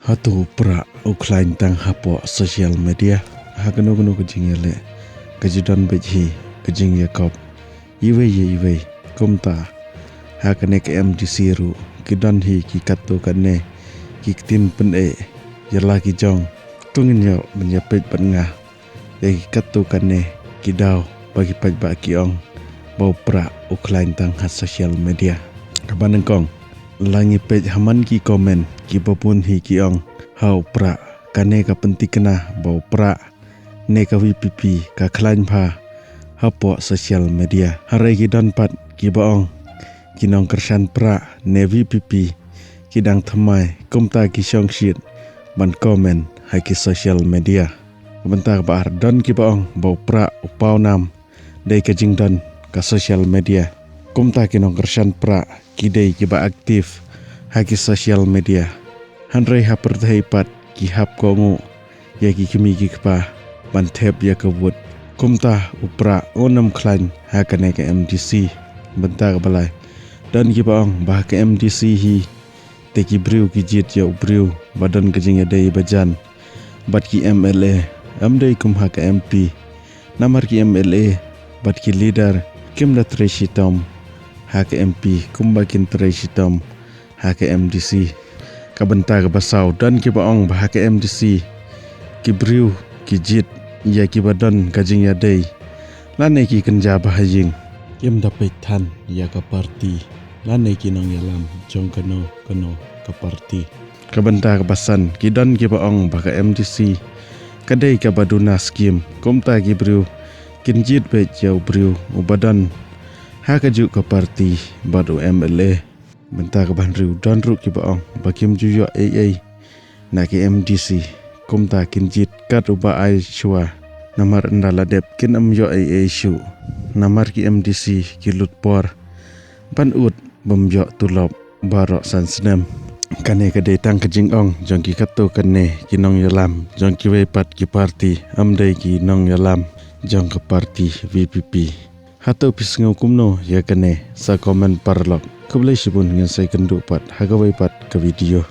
Hatu pra uklain tang hapo sosial media hakano kejingele kejudan beji kejing Yakob iwe kumta hakane ke MDC ru kidan hi ki katu kane ki tin pen yala ki jong tungin yo menyepet penga ki katu kane kidau bagi pajba ki ong bau pra uklain tang hat sosial media kaban kong langi page haman ki komen ki popun hi ki ong hau pra kane ka penti kena bau pra ne ka VPP ka klain pha hapo sosial media harai ki don pat ki baong ki nong kersan pra ne VPP ki dang thamai kumta ki song shit ban komen hai ki sosial media bentar bar don ki baong bau pra upau nam dei ka jing don ka sosial media kumta ki nong kersan pra kidei ki ba aktif haki sosial media hanrei ha perthai pat ki hap kongu ya ki kimi ki pa ban thep ya ka wut kumta upra onam khlain ha kane ka MDC bentar balai dan ki baong ba ka MDC hi te ki briu ki jit ya briu badan kejing ya dei bajan bat ki MLA amdei kum ha ka MP namar ki MLA bat ki leader kim da treshi tom hak MP kumbakin treshi tom hak MDC kabentar basau dan ki baong bah hak MDC ki briu ki jit ya ki badan kajing ya dei lane ki kenja bahajing kim dapat than ya ka parti lane ki nong yalam jong kano ka parti kabentar basan ki dan ki baong bah MDC kadai ka baduna skim kumta ki briu kin jit be jau briu ubadan haka juk ke parti baru MLA bentar ban riu dan ru ki baong bakim juyo AA na ki MDC kumta kin jit kat uba ai shua namar ndala dep kin am yo AA shu namar ki MDC ki lut por ban ut bom yo tulop baro san snem kane ka dei tang kajing ong jong ki katu kane ki nong yalam jong ki wei pat ki parti am dei ki nong yalam jong ke parti VPP Hatu pisngau kumno ya kane sa komen parlok kublai sibun ngan sai kendu pat hagawai pat ke video